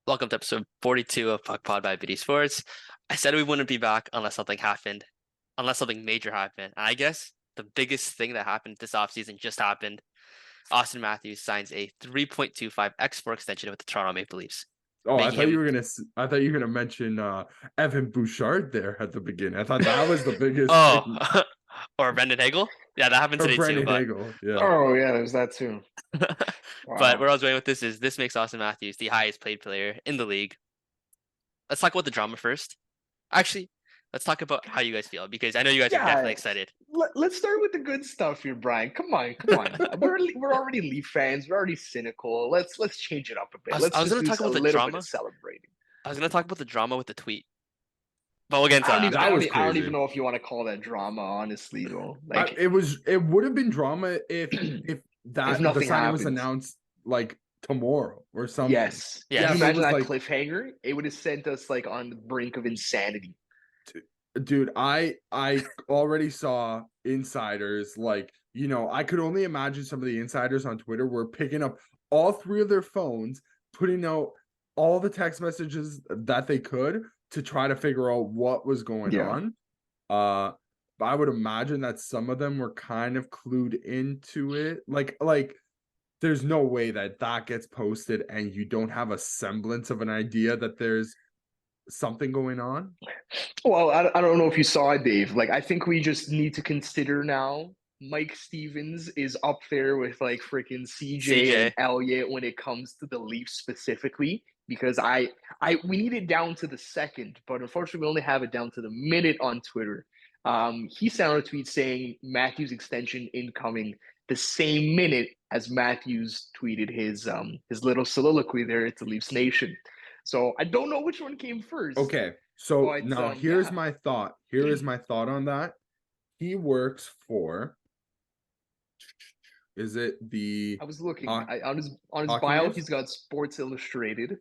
Welcome to episode 42 of PuckPod by BD Sports. I said we wouldn't be back unless something happened, unless something major happened. And I guess the biggest thing that happened this offseason just happened. Auston Matthews signs a 3.25 X4 extension with the Toronto Maple Leafs. Oh, I making thought you him were gonna mention Evan Bouchard there at the beginning. I thought that was the biggest thing. oh or Brendan Hagel. Yeah, that happened Or today too. Brendan But Hagel. Yeah. Oh yeah, there's that too. but Wow. where I was going with this makes Auston Matthews the highest paid player in the league. Let's talk about the drama first. Actually, let's talk about how you guys feel because I know you guys are definitely excited. Let's start with the good stuff here, Brian. Come on. we're already Leaf fans. We're already cynical. Let's change it up a bit. I was Let's going to just talk do about a the little drama. bit of celebrating. I was going to talk about the drama with the tweet, but we'll get into I don't that. even, I don't crazy. even know if you want to call that drama, honestly, though. It would have been drama if the nothing signing was happens. announced like tomorrow or something. Yes. Yes. Yeah. Imagine that like, cliffhanger. It would have sent us like on the brink of insanity. Dude, I already saw insiders like, I could only imagine some of the insiders on Twitter were picking up all three of their phones, putting out all the text messages that they could to try to figure out what was going on. But I would imagine that some of them were kind of clued into it. Like there's no way that gets posted and you don't have a semblance of an idea that there's something going on. Well, I don't know if you saw it, Dave. Like, I think we just need to consider now Mike Stevens is up there with like freaking CJ and Elliott when it comes to the Leafs specifically, because we need it down to the second, but unfortunately we only have it down to the minute on Twitter. He sent out a tweet saying Matthews extension incoming the same minute as Matthews tweeted his little soliloquy there to Leafs Nation. So I don't know which one came first. Okay, so now here's my thought. Here is my thought on that. He works for. Is it the? I was looking on his bio. News? He's got Sports Illustrated.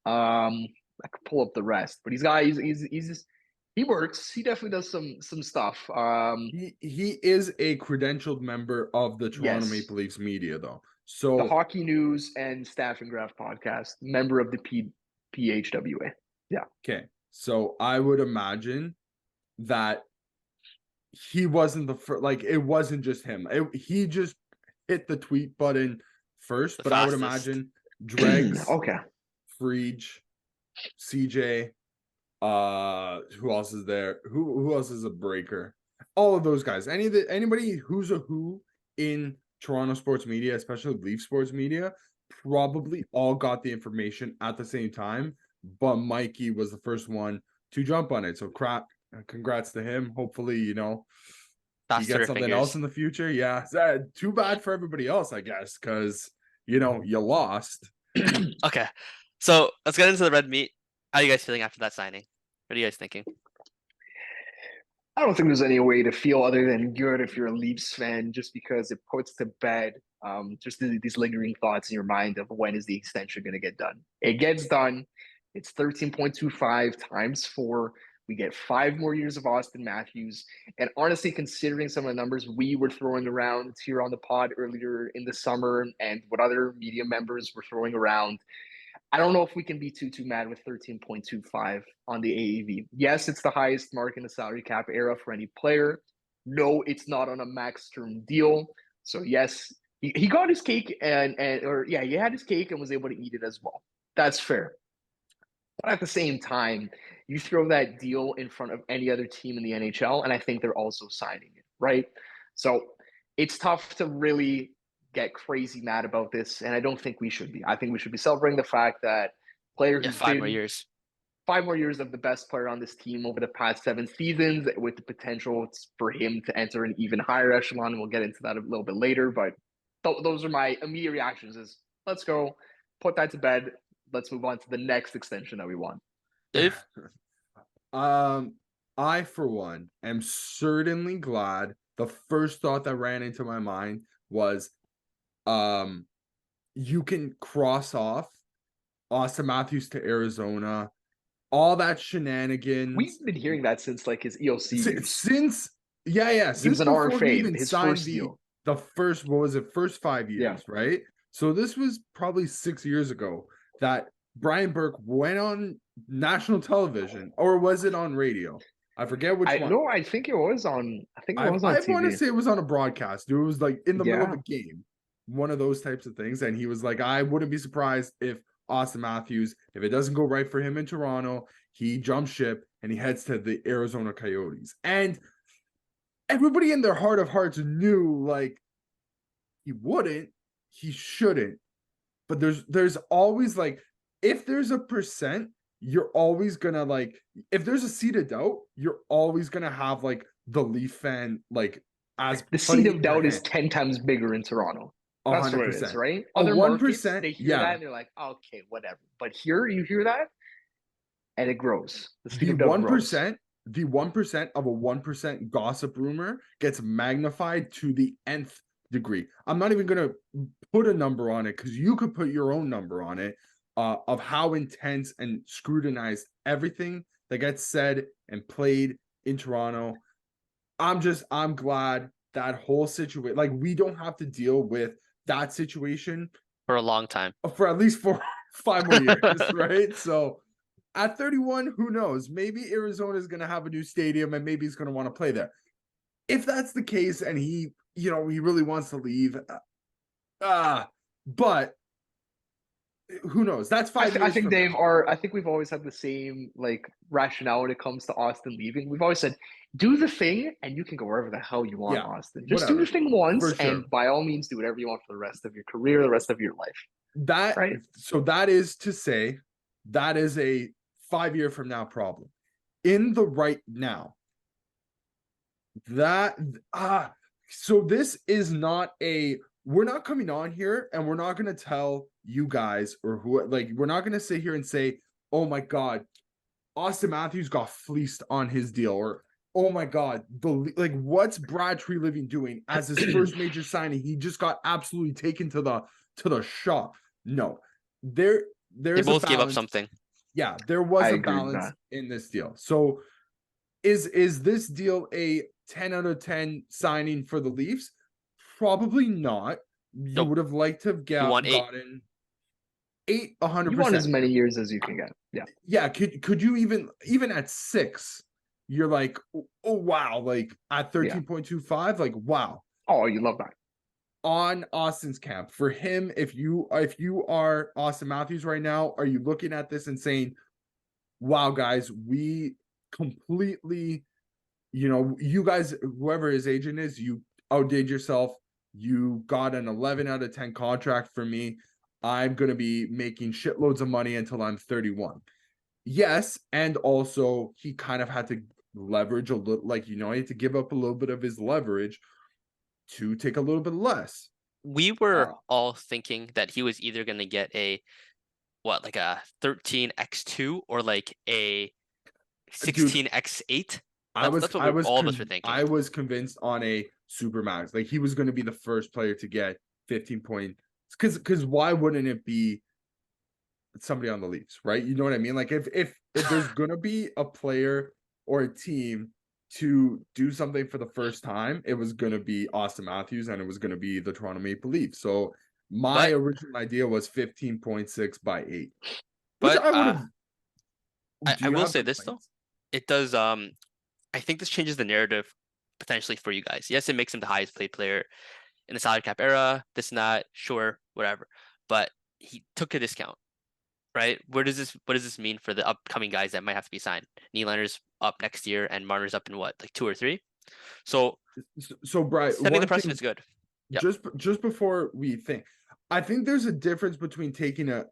I could pull up the rest, but he works. He definitely does some stuff. He is a credentialed member of the Toronto Maple Leafs media, though. So the Hockey News and Staff and Graph podcast, member of the PHWA. Yeah. Okay. So I would imagine that he wasn't the first, like it wasn't just him. He just hit the tweet button first, but I would imagine Dregs, Frege, CJ, who else is there? Who else is a breaker? All of those guys. Anybody who's a who in Toronto sports media, especially Leaf sports media, probably all got the information at the same time, but Mikey was the first one to jump on it. So congrats to him. Hopefully, he gets something else in the future. Yeah. Too bad for everybody else, I guess, because you lost. Okay. So let's get into the red meat. How are you guys feeling after that signing? What are you guys thinking? I don't think there's any way to feel other than good if you're a Leafs fan, just because it puts to bed just these lingering thoughts in your mind of when is the extension going to get done. It gets done. It's 13.25 times 4. We get 5 more years of Auston Matthews. And honestly, considering some of the numbers we were throwing around here on the pod earlier in the summer and what other media members were throwing around, I don't know if we can be too mad with 13.25 on the AAV. Yes, it's the highest mark in the salary cap era for any player. No, it's not on a max term deal. So yes, he got his cake he had his cake and was able to eat it as well. That's fair. But at the same time, you throw that deal in front of any other team in the NHL, and I think they're also signing it, right? So it's tough to really get crazy mad about this, and I don't think we should be. I think we should be celebrating the fact that player who's 5 more years. 5 more years of the best player on this team over the past 7 seasons, with the potential for him to enter an even higher echelon, and we'll get into that a little bit later. But those are my immediate reactions: is let's go, put that to bed. Let's move on to the next extension that we want. Dave? I, for one, am certainly glad. The first thought that ran into my mind was, you can cross off Auston Matthews to Arizona, all that shenanigans. We've been hearing that since like his EOC. Since he was an RFA, his first deal. The first, what was it, first 5 years, right? So this was probably 6 years ago that Brian Burke went on national television, or was it on radio? I forget which I one. no, I think it was on. I think it was on I want to TV. say it was on a broadcast. It was like in the middle of Yeah, a game, one of those types of things. And he was like, I wouldn't be surprised if Auston Matthews, if it doesn't go right for him in Toronto, he jumps ship and he heads to the Arizona Coyotes. And everybody in their heart of hearts knew like he wouldn't, he shouldn't. But there's always like, if there's a percent, you're always gonna like, if there's a seed of doubt, you're always gonna have like the Leaf fan like as the seed putting of their doubt is hand 10 times bigger in Toronto. That's what it is, 100%. right? A Other markets, 1%, they hear that yeah. and they're like, okay, whatever. But here, you hear that, and it grows. The seed The of doubt grows. 1%, the 1% of a 1% gossip rumor gets magnified to the nth degree. I'm not even gonna put a number on it because you could put your own number on it of how intense and scrutinized everything that gets said and played in Toronto. I'm glad that whole situation, like we don't have to deal with that situation for a long time. for at least 5 more years, right? So at 31, who knows? Maybe Arizona is going to have a new stadium and maybe he's going to want to play there. If that's the case and he really wants to leave, but who knows? That's 5 years I think from Dave now. are. I think we've always had the same like rationale when it comes to Auston leaving. We've always said, do the thing, and you can go wherever the hell you want, Yeah, Auston. Just do the whatever. thing once, For sure. and by all means, do whatever you want for the rest of your career, the rest of your life. Right? So that is to say, that is a 5 year from now problem. In the right now, that so this is not a, we're not coming on here and we're not going to tell you guys or who, like, we're not going to sit here and say, oh my god, Auston Matthews got fleeced on his deal, or oh my god, like what's Brad Treliving doing as his first major signing? He just got absolutely taken to the shop. No, there's They both a gave up balance. something. Yeah, there was I a agree with balance that. in this deal. So is this deal a 10 out of 10 signing for the Leafs? Probably not. You Nope. would have liked to have want 8. gotten 8, 100%. You want as many years as you can get. Yeah. Yeah, could you even at 6, you're like, oh wow, like at 13.25, like wow. Oh, you love that. On Austin's camp, for him, if you are Auston Matthews right now, are you looking at this and saying, wow, guys, we completely, you guys, whoever his agent is, you outdid yourself. You got an 11 out of 10 contract for me. I'm going to be making shitloads of money until I'm 31. Yes, and also he kind of had to leverage a little, like, he had to give up a little bit of his leverage to take a little bit less. We were all thinking that he was either going to get like a 13x2 or like a 16x8. That's what all of us were thinking. I was convinced on a Supermax, like he was going to be the first player to get 15 points. Because why wouldn't it be somebody on the Leafs, right? You know what I mean? Like if there's gonna be a player or a team to do something for the first time, it was gonna be Auston Matthews and it was gonna be the Toronto Maple Leafs. So my original idea was 15.6 by 8. Which but I would have. I will say this though. It does I think this changes the narrative potentially for you guys. Yes, it makes him the highest paid player in the salary cap era, this and that, sure, whatever. But he took a discount. Right? What does this mean for the upcoming guys that might have to be signed? Nylander's up next year and Marner's up in what, like 2 or 3? So Brian, setting the precedent is good. Yep. Just before we think, I think there's a difference between taking a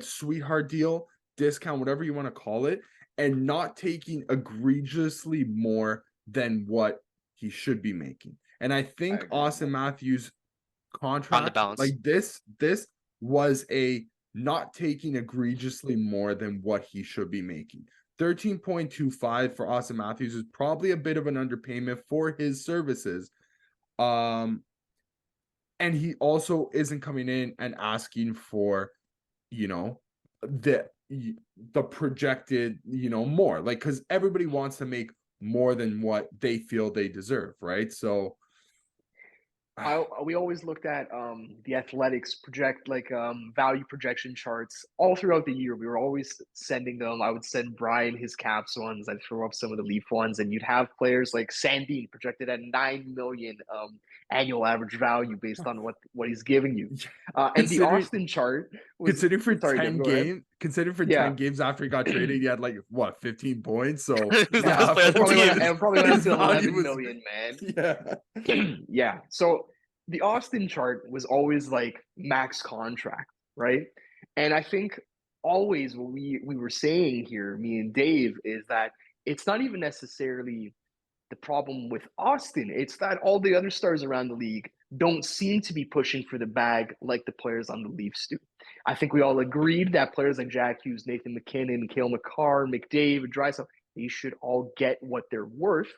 sweetheart deal, discount, whatever you want to call it, and not taking egregiously more than what he should be making. And I think Auston Matthews' contract, on the balance, like this was a not taking egregiously more than what he should be making. 13.25 for Auston Matthews is probably a bit of an underpayment for his services. And he also isn't coming in and asking for, the projected, more, like, because everybody wants to make more than what they feel they deserve, right? So we always looked at the Athletics value projection charts all throughout the year. We were always sending them. I would send Brian his Caps ones. I'd throw up some of the Leaf ones, and you'd have players like Sandin projected at 9 million annual average value based on what he's giving you. And the Considering Auston chart was considering for sorry, Deb, 10 go ahead. games, considering for Yeah. 10 games after he got traded, he had like what 15 points. So He's the Yeah, best player on the it probably went up His to value 11 was- million, man. Yeah. Yeah. So the Auston chart was always like max contract, right? And I think always what we were saying here, me and Dave, is that it's not even necessarily the problem with Auston. It's that all the other stars around the league don't seem to be pushing for the bag like the players on the Leafs do. I think we all agreed that players like Jack Hughes, Nathan McKinnon, Cale Makar, McDavid, Draisaitl, they should all get what they're worth.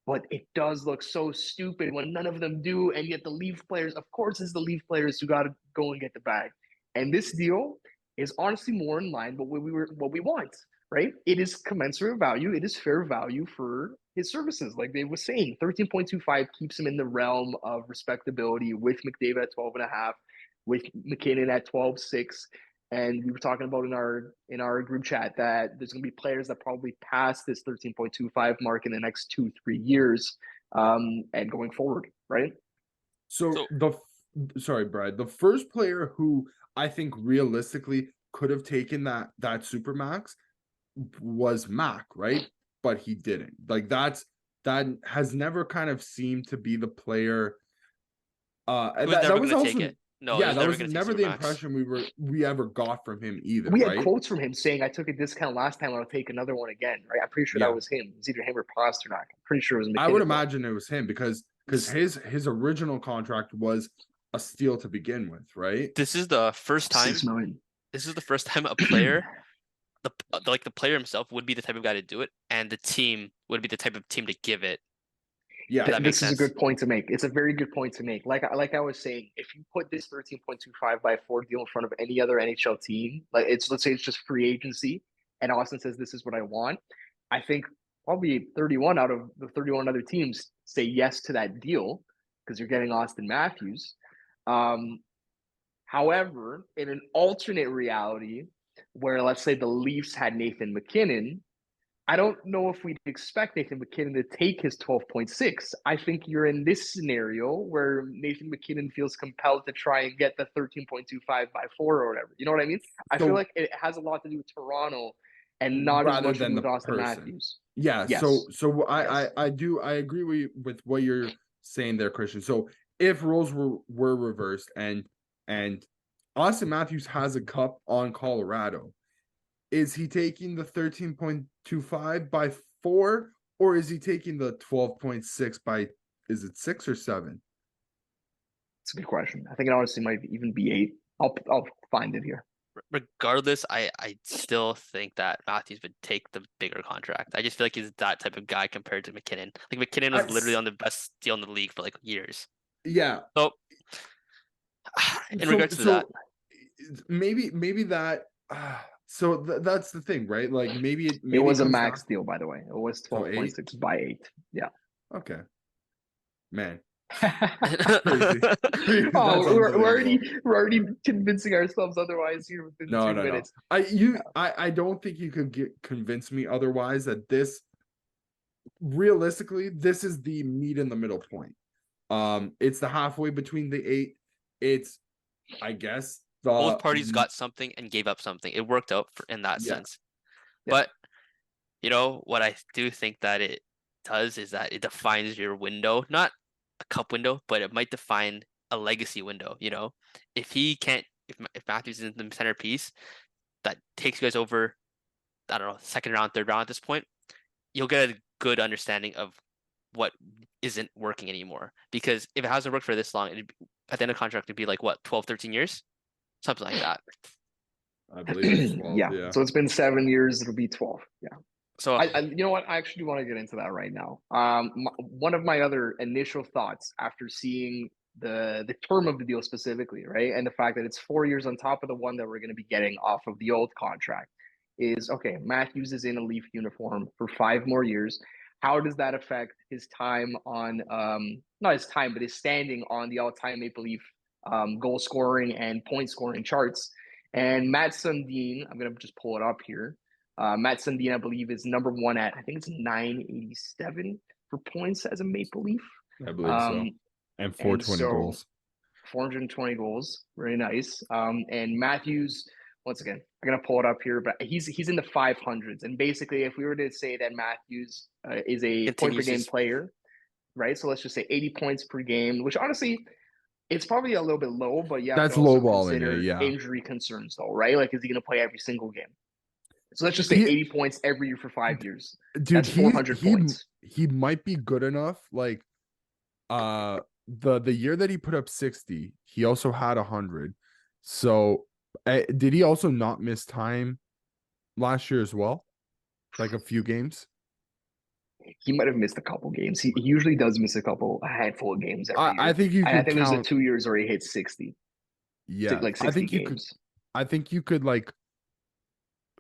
But it does look so stupid when none of them do, and yet the Leaf players, of course, it's the Leaf players who got to go and get the bag. And this deal is honestly more in line with what we want, right? It is commensurate value. It is fair value for his services. Like Dave was saying, 13.25 keeps him in the realm of respectability with McDavid at 12.5, with McKinnon at 12.6. And we were talking about in our group chat that there's going to be players that probably pass this 13.25 mark in the next 2-3 years, and going forward, right? So sorry, Brad. The first player who I think realistically could have taken that supermax was Mac, right? But he didn't. Like that has never kind of seemed to be the player. He was never going to take it. No, yeah, that was gonna never take the Supermax. impression we ever got from him either. We right? had quotes from him saying, "I took a discount last time. I'll take another one again." Right? I'm pretty sure that was him. It's either him or Pasternak. I'm pretty sure it was McKinnon. I would imagine it was him because his original contract was a steal to begin with, right? This is the first time. 6 million. This is the first time a player, the player himself, would be the type of guy to do it, and the team would be the type of team to give it. Yeah, this is a good point to make. It's a very good point to make. Like I was saying, if you put this 13.25 by 4 deal in front of any other NHL team, like let's say it's just free agency, and Auston says this is what I want, I think probably 31 out of the 31 other teams say yes to that deal because you're getting Auston Matthews. However, in an alternate reality where let's say the Leafs had Nathan McKinnon, I don't know if we'd expect Nathan McKinnon to take his 12.6. I think you're in this scenario where Nathan McKinnon feels compelled to try and get the 13.25 by 4 or whatever. You know what I mean? I feel like it has a lot to do with Toronto and not as much with Auston Matthews. Yeah. Yes. So I agree with what you're saying there, Christian. So if roles were reversed and Auston Matthews has a cup on Colorado, is he taking the 13.25 by 4, or is he taking the 12.6 by, is it 6 or 7? It's a good question. I think it honestly might even be 8. I'll find it here. Regardless, I still think that Matthews would take the bigger contract. I just feel like he's that type of guy compared to McKinnon. Like McKinnon was literally on the best deal in the league for like years. Yeah. So in regards to that, maybe that. So that's the thing, right? Like maybe it was a max deal, by the way. It was 12.6 by 8. Yeah. Okay. Man. Oh, we're already convincing ourselves otherwise here within 2 minutes. I don't think you could convince me otherwise that this realistically this is the meet in the middle point. It's the halfway between the 8. It's I guess both parties got something and gave up something. It worked out in that sense. Yeah. But you know what I do think that it does is that it defines your window, not a cup window, but it might define a legacy window. You know, if Matthews is in the centerpiece that takes you guys over, I don't know, second round, third round at this point, you'll get a good understanding of what isn't working anymore. Because if it hasn't worked for this long, at the end of the contract, it'd be like what, 12, 13 years? Something like that. I believe it's 12. Yeah. So it's been 7 years. It'll be 12. Yeah. So I you know what? I actually do want to get into that right now. One of my other initial thoughts after seeing the term of the deal specifically, right, and the fact that it's 4 years on top of the one that we're going to be getting off of the old contract, is okay. Matthews is in a Leaf uniform for 5 more years. how does that affect his time on not his time, but his standing on the all-time Maple Leaf goal scoring and point scoring charts? And Matt Sundin, I'm gonna just pull it up here. Matt Sundin, I believe, is number one at, I think it's 987 for points as a Maple Leaf. I believe so. And 420 goals. 420 goals, very nice. And Matthews, once again, I'm gonna pull it up here, but he's in the 500s. And basically, if we were to say that Matthews is a point per game player, right? So let's just say 80 points per game, which honestly, it's probably a little bit low, but yeah, that's lowballing it. Yeah, injury concerns though, right? Like, is he gonna play every single game? So let's just say 80 points every year for 5 years. Dude, that's 400 points. He might be good enough. Like, the year that he put up 60, he also had 100. So, did he also not miss time last year as well? Like a few games? He might have missed a couple games. He usually does miss a handful of games every year. I think you could I think count... there's 2 years where he hit 60. Yeah, like 60 I think games. I think you could, like,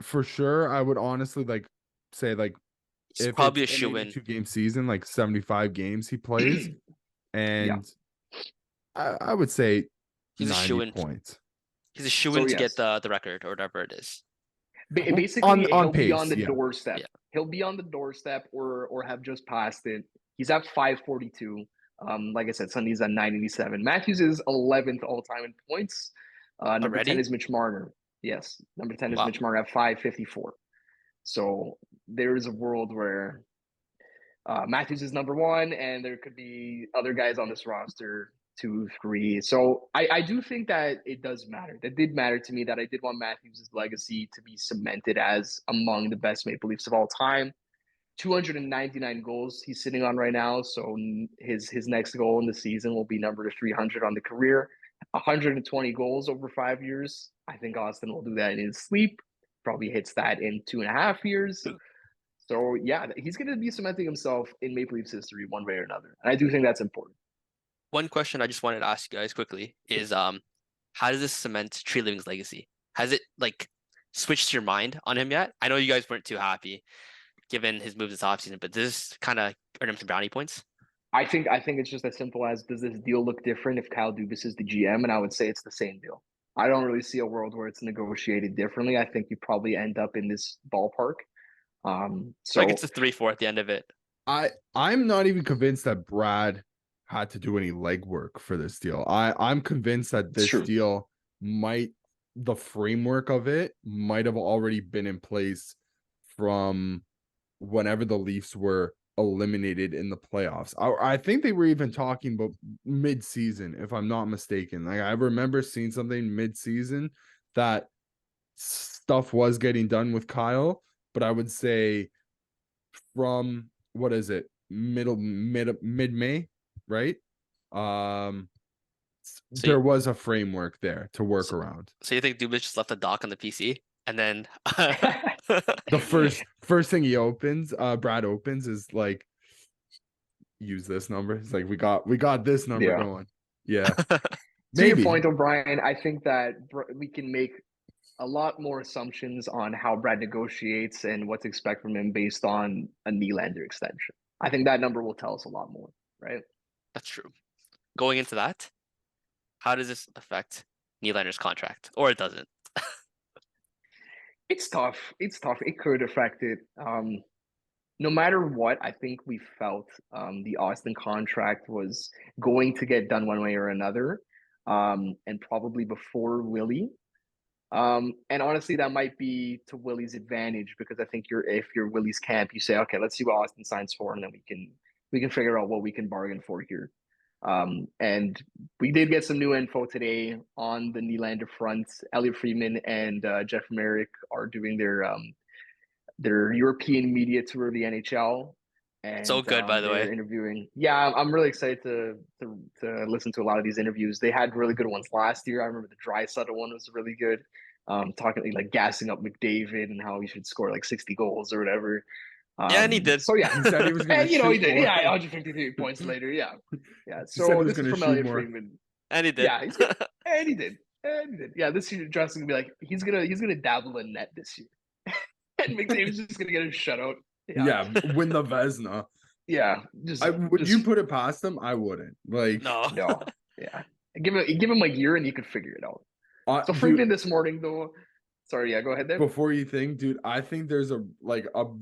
for sure. I would honestly like say, like, It's if probably it's a an shoe in. 82-game season, like 75 games he plays, and I would say he's a 90 shoe in. points. He's a shoe in to get the record or whatever it is. Basically, on he'll pace, be on the yeah. doorstep. Yeah. He'll be on the doorstep or have just passed it. He's at 542. Like I said, Sunday's at 987. Matthews is 11th all time in points. Number 10 is Mitch Marner. Yes, number 10 is Mitch Marner at 554. So there is a world where Matthews is number one, and there could be other guys on this roster 2, 3. So I do think that it does matter. That did matter to me, that I did want Matthews' legacy to be cemented as among the best Maple Leafs of all time. 299 goals he's sitting on right now. So his next goal in the season will be number 300 on the career. 120 goals over 5 years. I think Auston will do that in his sleep. Probably hits that in 2.5 years. So yeah, he's going to be cementing himself in Maple Leafs history one way or another. And I do think that's important. One question I just wanted to ask you guys quickly is how does this cement Tree Living's legacy? Has it, like, switched your mind on him yet? I know you guys weren't too happy given his moves this offseason, but does this kind of earn him some brownie points? I think it's just as simple as, does this deal look different if Kyle Dubas is the GM? And I would say it's the same deal. I don't really see a world where it's negotiated differently. I think you probably end up in this ballpark. So like, it's a 3-4 at the end of it. I'm not even convinced that Brad had to do any legwork for this deal. I'm convinced that this deal the framework of it might have already been in place from whenever the Leafs were eliminated in the playoffs. I think they were even talking about mid-season, if I'm not mistaken. Like, I remember seeing something mid-season that stuff was getting done with Kyle, but I would say from, what is it, mid-May, right? There was a framework there to work around. So you think Dubas just left the dock on the PC, and then the first thing he opens, Brad opens, is like, use this number. It's like, we got this number going. Yeah. To your point, O'Brien, I think that we can make a lot more assumptions on how Brad negotiates and what to expect from him based on a Nylander extension. I think that number will tell us a lot more, right? That's true. Going into that, how does this affect Nylander's contract? Or it doesn't? It's tough. It could affect it. No matter what, I think we felt the Auston contract was going to get done one way or another, and probably before Willie. And honestly, that might be to Willie's advantage, because I think if you're Willie's camp, you say, okay, let's see what Auston signs for, and then we can figure out what we can bargain for here. And we did get some new info today on the Nylander front. Elliot Friedman and Jeff Merrick are doing their European media tour of the NHL. And so good, by the way. Interviewing. Yeah, I'm really excited to listen to a lot of these interviews. They had really good ones last year. I remember the Draisaitl one was really good. Talking, like, gassing up McDavid and how he should score like 60 goals or whatever. Yeah, and he did. So yeah, he said he was going to. He did. Yeah, 153 points later. Yeah. So this is from Elliot Friedman. And he did. Yeah, and he did. Yeah, this year Justin's gonna be like, he's gonna dabble in net this year, and McDavid's just gonna get a shutout. Yeah, win the Vezina. Yeah, Would you put it past him? I wouldn't. Like, No. no. Yeah, give him a year and you could figure it out. So dude, Friedman this morning though. Sorry, yeah, go ahead then. before you think, dude, I think there's a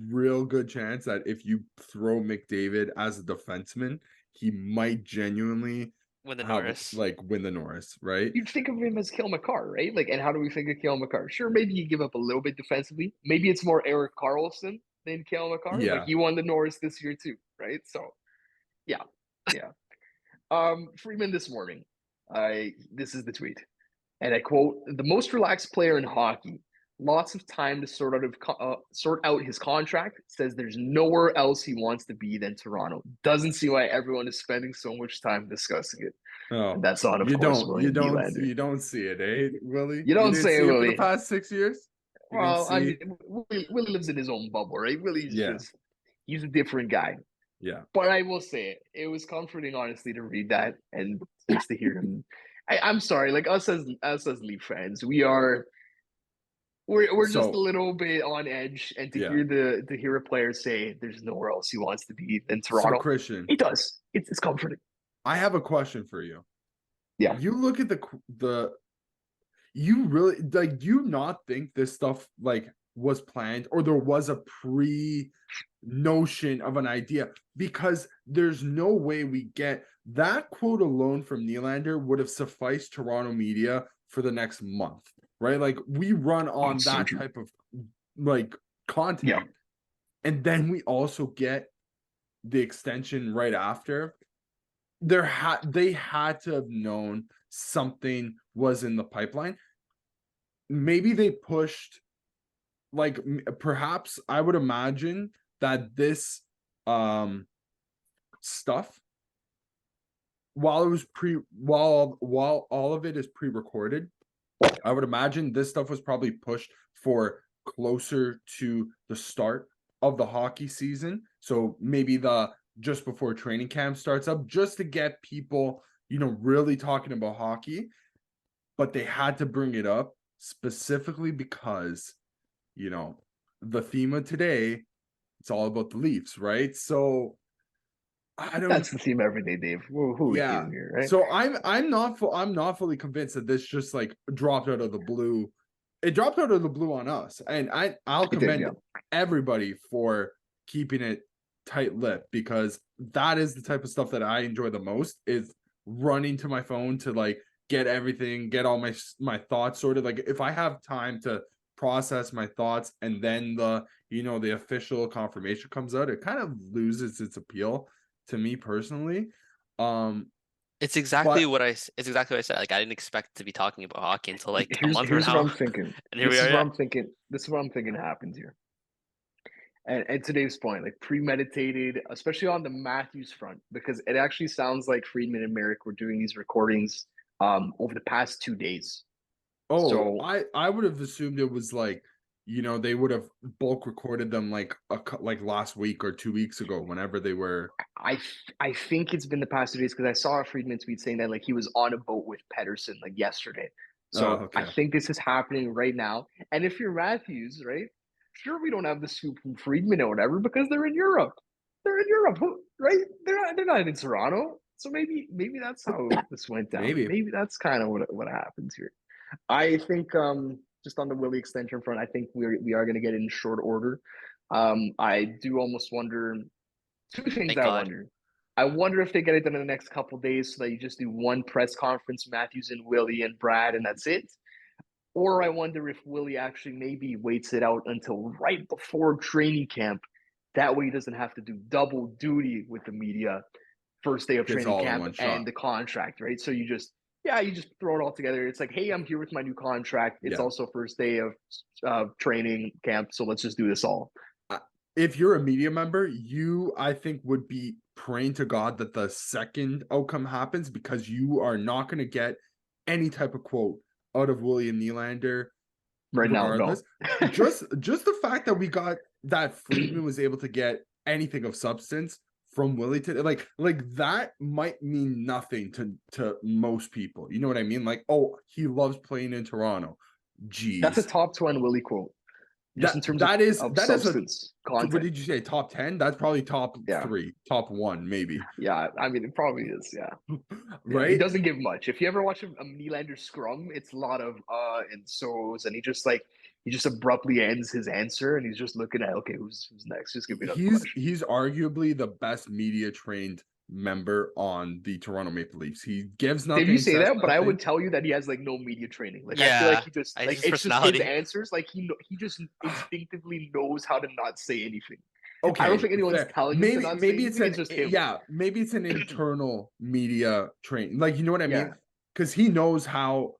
real good chance that if you throw McDavid as a defenseman, he might genuinely Win the Norris. win the Norris, right? You'd think of him as Cale Makar, right? Like, and how do we think of Cale Makar? Sure, maybe you give up a little bit defensively. Maybe it's more Erik Karlsson than Cale Makar. Like Yeah. he won the Norris this year too, right? So, yeah. Freeman this morning. This is the tweet, and I quote: "The most relaxed player in hockey. Lots of time to sort out his contract. Says there's nowhere else he wants to be than Toronto. Doesn't see why everyone is spending so much time discussing it." Oh, And that's on, of course, William Nylander. You don't see it, eh, Willie? You don't didn't say see it, for Willie. the past 6 years. Well, I mean, Willie lives in his own bubble, right? He's a different guy. Yeah. But I will say it was comforting, honestly, to read that and just to hear him. I'm sorry, like us as Leaf fans, we're just a little bit on edge, and to hear a player say there's nowhere else he wants to be than Toronto. So Christian, it does. It's comforting. I have a question for you. Yeah. You look at you really like, do you not think this stuff was planned, or there was a notion of an idea? Because there's no way we get that quote alone from Nylander would have sufficed Toronto media for the next month, right? Like, we run on that type of content, and then we also get the extension right after. They had to have known something was in the pipeline. Maybe they pushed, perhaps I would imagine that this stuff, while all of it is pre-recorded, I would imagine this stuff was probably pushed for closer to the start of the hockey season. So maybe just before training camp starts up, just to get people, really talking about hockey. But they had to bring it up specifically because, the theme of today, it's all about the Leafs, right? So that's the theme every day, Dave. Who are we kidding here, right? So I'm not fully convinced that this just dropped out of the blue. It dropped out of the blue on us, and I'll commend everybody for keeping it tight-lipped, because that is the type of stuff that I enjoy the most, is running to my phone to get all my thoughts sorted. Like, if I have time to process my thoughts and then the official confirmation comes out, it kind of loses its appeal to me personally. It's exactly what I said. Like, I didn't expect to be talking about hockey until a month from now. Here's what I'm thinking. And here we are. This is what I'm thinking happens here. And to Dave's point, premeditated, especially on the Matthews front, because it actually sounds like Friedman and Merrick were doing these recordings over the past 2 days. Oh, so I would have assumed it was they would have bulk recorded them last week or 2 weeks ago, whenever they were. I think it's been the past 2 days, because I saw a Friedman tweet saying that he was on a boat with Pedersen yesterday. So I think this is happening right now. And if you're Matthews, right? Sure, we don't have the scoop from Friedman or whatever, because they're in Europe. They're in Europe, right? They're not in Toronto. So maybe that's how this went down. Maybe that's kind of what happens here. I think just on the Willie extension front, I think we are going to get it in short order. I do almost wonder two things. I wonder if they get it done in the next couple of days, so that you just do one press conference, Matthews and Willie and Brad, and that's it. Or I wonder if Willie actually maybe waits it out until right before training camp. That way he doesn't have to do double duty with the media first day of training camp and the contract, right? So you just throw it all together. It's like, hey, I'm here with my new contract. It's also first day of training camp, so let's just do this all. If you're a media member, I think would be praying to God that the second outcome happens, because you are not going to get any type of quote out of William Nylander right regardless. now. No. just the fact that we got that Friedman was able to get anything of substance from Willie today, like that might mean nothing to most people. You know what I mean? He loves playing in Toronto. Geez, that's a top 10 Willie quote. Just in terms that is of that is a substance what content. did you say? Top 10? That's probably top Yeah. 3, top 1, maybe. Yeah, I mean, it probably is. Yeah. Yeah, he Right? doesn't give much. If you ever watch a Nylander scrum, it's a lot of and so's, and he just abruptly ends his answer, and he's just looking at, okay, who's next? Just give me another question. He's arguably the best media trained member on the Toronto Maple Leafs. He gives Dave, you nothing, say says that, but I nothing. would tell you that he has like no media training. Like I feel like Yeah, he just it's like his it's just his personality. answers. Like he just instinctively knows how to not say anything. I don't Okay, think anyone's fair. telling him to Maybe not say maybe anything. It's just him. maybe it's an internal media train. Like, you know what I Yeah. mean? Because he knows how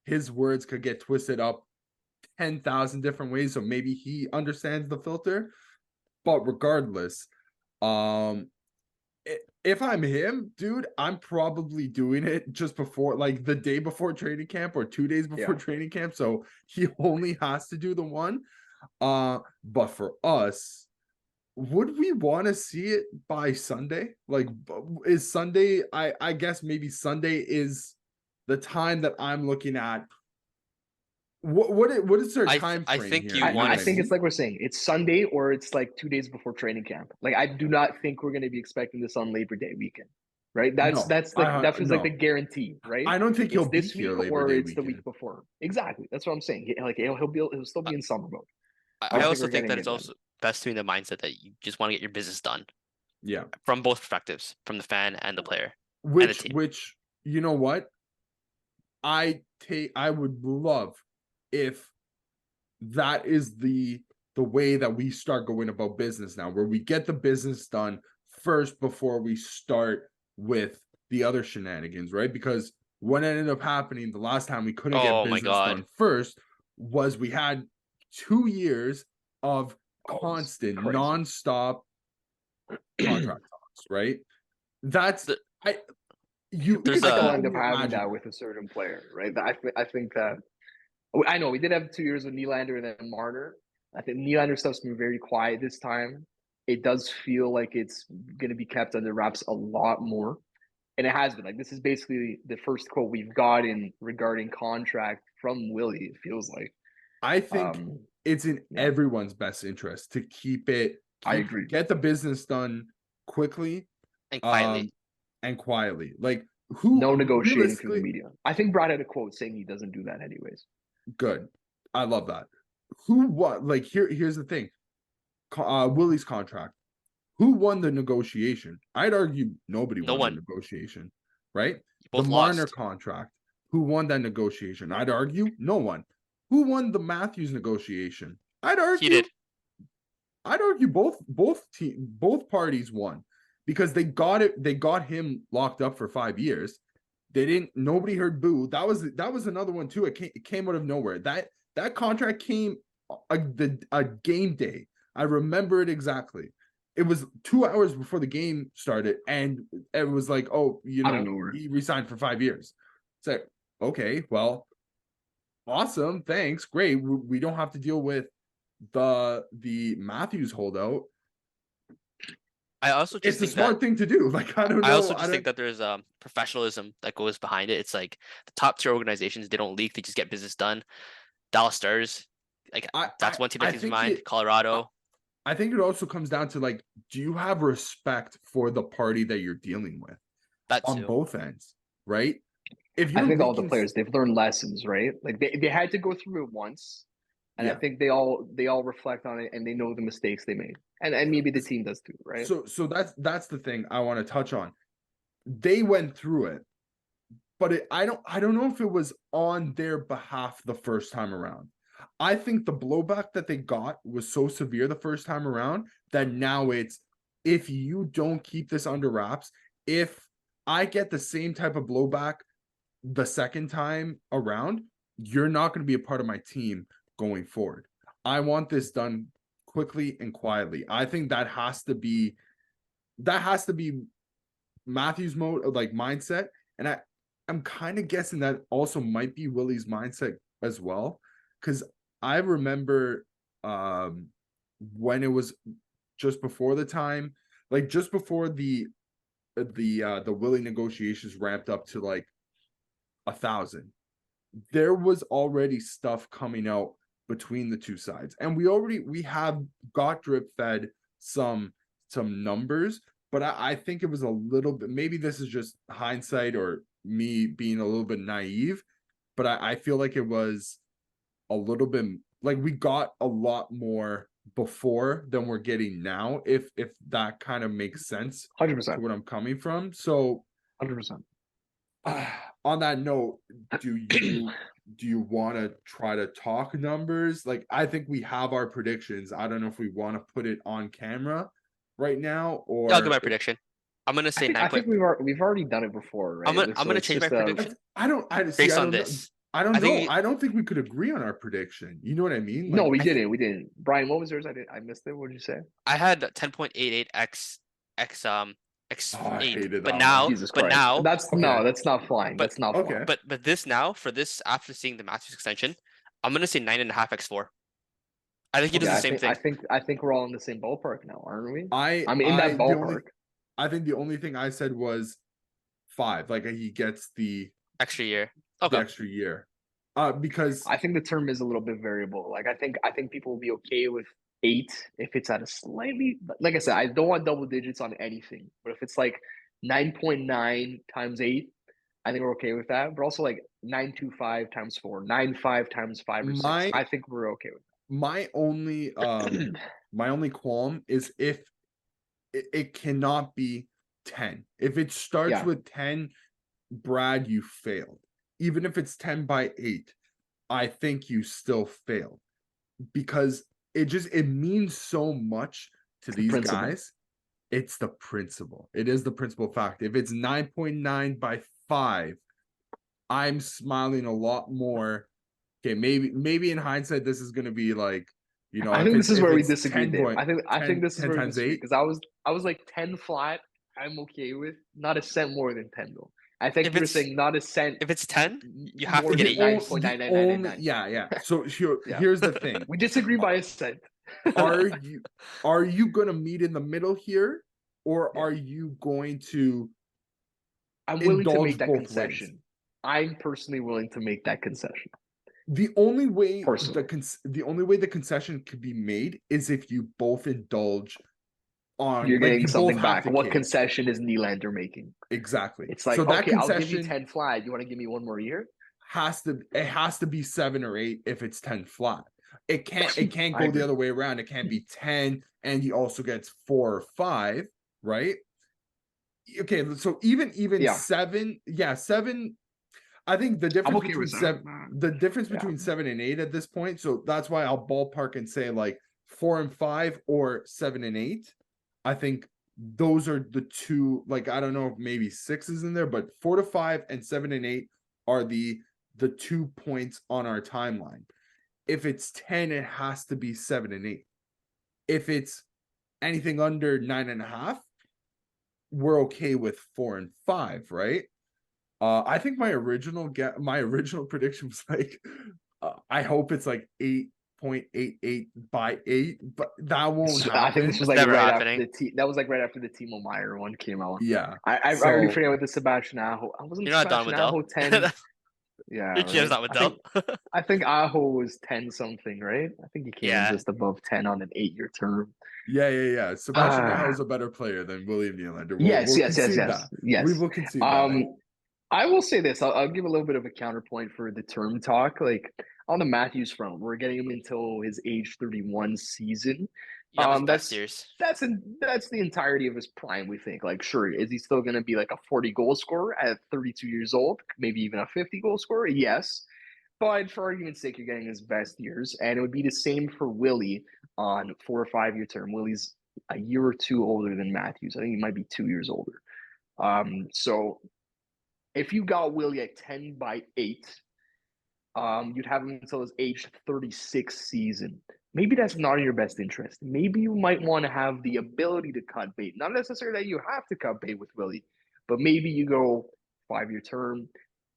his words could get twisted up 10,000 different ways. So maybe he understands the filter. But regardless, if I'm him, dude, I'm probably doing it just before, like the day before training camp or 2 days before training camp. So he only has to do the one. But for us, would we want to see it by Sunday? Like, is Sunday? I guess maybe Sunday is the time that I'm looking at. What is their time I frame think here? you You know want I what to I think mean? it's like we're saying, it's Sunday or it's like 2 days before training camp. Like I do not think we're going to be expecting this on Labor Day weekend, right? No, That's like that feels like the no. guarantee, right? I don't think he'll It's be this here week Labor or Day it's the week weekend. before. Exactly, that's what I'm saying. Like he'll still be in summer mode. I I don't think also we're think getting that it's it then. also best to be in the mindset that you just want to get your business done Yeah. from both perspectives, from the fan and the player and the team. Which you know what? I would love if that is the way that we start going about business now, where we get the business done first before we start with the other shenanigans, right? Because what ended up happening the last time we couldn't get Oh my business God. done first was we had 2 years of Oh, constant, crazy. nonstop contract talks, right? That's The- you. There's I I think can I'll a end up only having imagine that with a certain player, right? I think that I know we did have 2 years with Nylander and then Marner. I think Nylander stuff's been very quiet this time. It does feel like it's going to be kept under wraps a lot more, and it has been. Like this is basically the first quote we've gotten regarding contract from Willie. It feels like. I think it's in Yeah, everyone's best interest to I agree. get the business done quickly, and quietly. and quietly. Like, who No negotiating through the realistically, media. I think Brad had a quote saying he doesn't do that anyways. good. I love that. Like, here's the thing. Willie's contract. Who won the negotiation? I'd argue nobody No won the one. negotiation, right? You The both Marner lost. contract. Who won that negotiation? I'd argue no one. Who won the Matthews negotiation? He did. I'd argue both parties won, because they got him locked up for 5 years. They didn't, nobody heard boo. That was another one too. It came out of nowhere. That contract came a game day. I remember it exactly. It was 2 hours before the game started, and it was like, oh, I don't know. he resigned for 5 years. It's like, okay, well, awesome, thanks, great. We don't have to deal with the Matthews holdout. I also just It's a think that smart thing to do. Like, I don't I know. also just think that there's professionalism that goes behind it. It's like the top tier organizations, they don't leak, they just get business done. Dallas Stars, like that's one team that comes to mind. Colorado. I think it also comes down to, like, do you have respect for the party that you're dealing with That on too. both ends, right? If I you're think all the leaking, players they've learned lessons, right? Like they had to go through it once, and I yeah. think they all reflect on it and they know the mistakes they made, and maybe the team does too, right? So that's the thing I want to touch on. They went through it, but I don't know if it was on their behalf the first time around. I think the blowback that they got was so severe the first time around that now it's, if you don't keep this under wraps, if I get the same type of blowback the second time around, you're not going to be a part of my team going forward. I want this done quickly and quietly. I think that has to be Matthew's mindset, and I'm kind of guessing that also might be Willie's mindset as well, because I remember when it was just before the time, like just before the Willie negotiations ramped up to like 1,000, there was already stuff coming out between the two sides. And we have got drip fed some numbers, but I think it was a little bit, maybe this is just hindsight or me being a little bit naive, but I feel like it was a little bit like we got a lot more before than we're getting now, if that kind of makes sense 100%. to what I'm coming from. So 100%. On that note, do you want to try to talk numbers? Like, I think we have our predictions. I don't know if we want to put it on camera right now, or I'll give my prediction. I'm gonna say I think we've already done it before, right? I'm gonna change my prediction I don't based on this. I don't know. think I don't think we could agree on our prediction. You know what I mean? No, Like, we didn't. We didn't. Brian, what was yours? I missed it. What did you say? I had 10.88x I x8, hated but that now, one. Jesus but Christ. now, That's Okay. that's not flying. But- That's not Okay. flying. but this now for this after seeing the Matthews extension, I'm gonna say 9.5x4. I think he does Yeah, the same thing. I think we're all in the same ballpark now, aren't we? I I'm in that ballpark. I think the only thing I said was 5. Like, he gets the Extra year. the Okay. extra year. Because I think the term is a little bit variable. Like I think people will be okay with 8 if it's at a slightly, like I said, I don't want double digits on anything. But if it's like 9.9 times 8, I think we're okay with that. But also like 925 times 4, 95 times 5 or 6. I think we're okay with my only that. my only qualm is if it cannot be 10. If it starts with 10, Brad, you failed. Even if it's 10 by 8, I think you still failed, because it means so much to these principle. guys. It's the principle. It is the principal fact. If it's 9.9 by 5, I'm smiling a lot more. Okay, maybe in hindsight, this is gonna be like, I think this is where we it's disagree, 10 Dave. point- I think this is 10 where we times disagree 8. because I was like 10 flat. I'm okay with not a cent more than 10 though. I think If you were it's- saying not a cent. If it's 10, you have to more get than 8. 9.9999. Yeah. So Yeah. here's the thing. We disagree by a cent. Are you gonna meet in the middle here, or Yeah. are you going to I'm willing to indulge make that both concession. ways? I'm personally willing to make that concession. The only way Personally. the only way the concession could be made is if you both indulge on, You're like, getting you both something have back. the What case. concession is Nylander making? Exactly. It's like, so that okay, I'll give you concession 10 flat. You want to give me one more year? has to be 7 or 8 if it's 10 flat. It can't I go agree. the other way around. It can't be 10 and he also gets 4 or 5, right? Okay, so even Yeah. 7, 7. I think the difference okay between with that. 7, the difference between 7 and 8 at this point. So that's why I'll ballpark and say like 4 and 5 or 7 and 8. I think those are the two. Like, I don't know if maybe 6 is in there, but 4 to 5 and 7 and 8 are the 2 points on our timeline. If it's 10, it has to be 7 and 8. If it's anything under 9.5, we're okay with 4 and 5, right? I think my original prediction was like, I hope it's like 8.88 by 8, but that won't happen. I think this was like Never right happening. after that was like right after the Timo Meyer one came out. Yeah, I already forget what the Sebastian Aho. I wasn't You're not done Sebastian with Aho Dell. 10. Yeah, Your kid's right? not with Dell. I think Aho was 10 something, right? I think he came in Yeah. just above 10 on an 8-year term. Yeah. Sebastian Aho is a better player than William Nylander. Yes. We will concede that. I will say this. I'll give a little bit of a counterpoint for the term talk. Like on the Matthews front, we're getting him until his age 31 season. You have his best years. That's the entirety of his prime, we think. Like, sure, is he still going to be like a 40 goal scorer at 32 years old? Maybe even a 50 goal scorer? Yes. But for argument's sake, you're getting his best years. And it would be the same for Willie on 4 or 5 year term. Willie's a year or two older than Matthews. I think he might be 2 years older. So if you got Willie at 10 by 8, you'd have him until his age 36 season. Maybe that's not in your best interest. Maybe you might want to have the ability to cut bait. Not necessarily that you have to cut bait with Willie, but maybe you go 5 year term,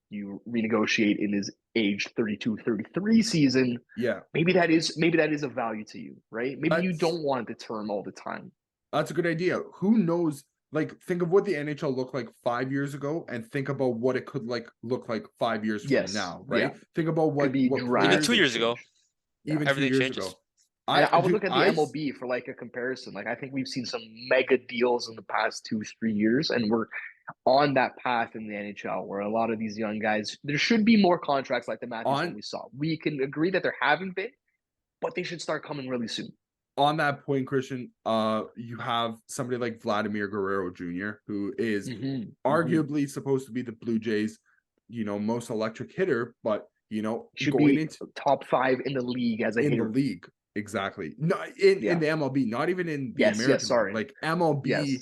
you renegotiate in his age 32, 33 season. Yeah. Maybe that is a value to you, right? Maybe you don't want the term all the time. That's a good idea. Who knows? Like, think of what the NHL looked like 5 years ago, and think about what it could look like 5 years from now, right? Yeah. Think about what even 2 years ago. even 2 Everything years changes. ago. And I would Dude, look at the MLB for like a comparison. Like I think we've seen some mega deals in the past 2-3 years, and we're on that path in the NHL where a lot of these young guys, there should be more contracts like the Matthews one we saw. We can agree that there haven't been, but they should start coming really soon. On that point, Christian, you have somebody like Vladimir Guerrero Jr., who is arguably supposed to be the Blue Jays, most electric hitter, but should going be into top 5 in the league as a hitter. In the league. Exactly. No, in the MLB, not even in the American League, like MLB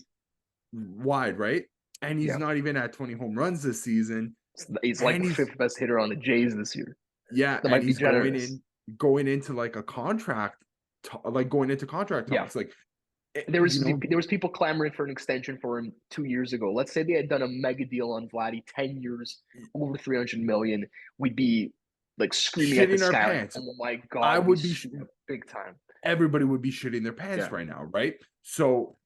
wide, right? And he's not even at 20 home runs this season. He's like the 5th best hitter on the Jays this year. Yeah, and he's going into like a contract, going into contract talks. Like there was people clamoring for an extension for him 2 years ago. Let's say they had done a mega deal on Vladdy, 10 years, over 300 million. We'd be like screaming at the sky. Pants. Oh my god! I would be big time. Everybody would be shitting their pants right now, right? So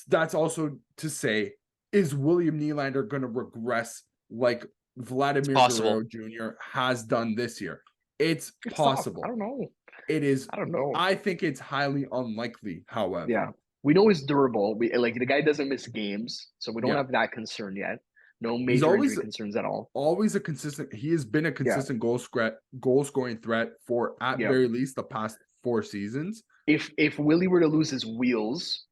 that's also to say, is William Nylander going to regress like Vladimir Guerrero Jr. has done this year? It's possible. I don't know. It is. I don't know. I think it's highly unlikely, however. Yeah. We know he's durable. The guy doesn't miss games, so we don't have that concern yet. No major injury concerns at all. He has been a consistent goal scoring threat for at very least the past 4 seasons. If Willie were to lose his wheels,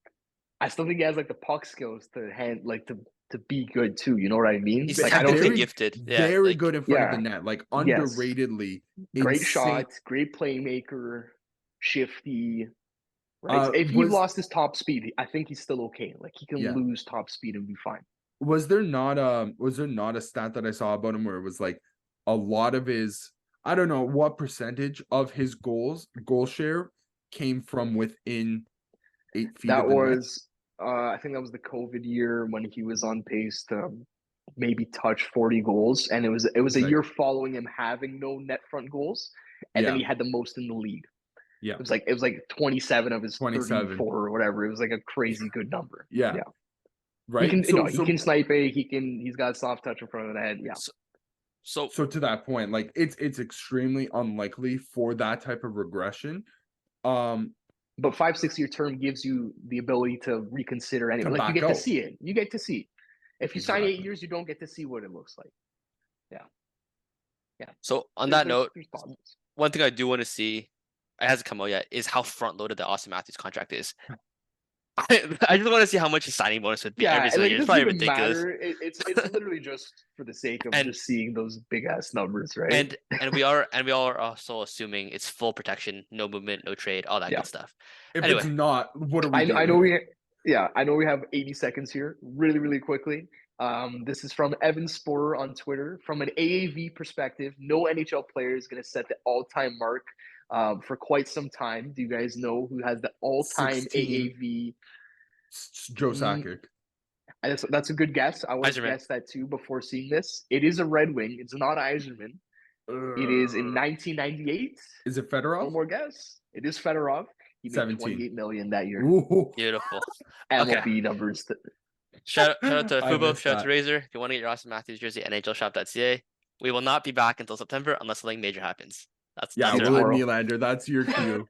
I still think he has like the puck skills to be good too. You know what I mean? He's like, very gifted. Yeah, very good in front of the net. Like underratedly. Great shot, great playmaker, shifty. Right. If he lost his top speed, I think he's still okay. Like he can lose top speed and be fine. Was there not a stat that I saw about him where it was like a lot of his, I don't know what percentage of his goal share came from within 8 feet that of the was net? I think that was the COVID year when he was on pace to maybe touch 40 goals, and it was a year following him having no net front goals, and then he had the most in the league. Yeah, it was like 27 of his 34 or whatever. It was like a crazy good number. Yeah. Right. He can snipe it. He's got a soft touch in front of the head. Yeah. So to that point, like it's extremely unlikely for that type of regression. But 5-6 year term gives you the ability to reconsider anyway. Like you get to see it. You get to see. If you sign 8 years, you don't get to see what it looks like. Yeah. So on that note, one thing I do want to see, it hasn't come out yet, is how front loaded the Auston Matthews contract is. I just want to see how much his signing bonus would be every single year. It's probably ridiculous. It's literally just for the sake of just seeing those big ass numbers, right? And we are also assuming it's full protection, no movement, no trade, all that good stuff. If it's not, what are we doing? I know we have 80 seconds here, really, really quickly. This is from Evan Sporer on Twitter. From an AAV perspective, no NHL player is going to set the all-time mark for quite some time. Do you guys know who has the all-time 16. AAV? Joe Sakic. That's a good guess. I would have guessed that too before seeing this. It is a Red Wing. It's not Yzerman. It is in 1998. Is it Fedorov? One more guess. It is Fedorov. He made 28 million that year. Ooh. Beautiful. MLB numbers. Shout out to Fubo. Shout out to Razor. If you want to get your Auston Matthews jersey, NHLshop.ca. We will not be back until September unless something major happens. William Nylander. That's your cue.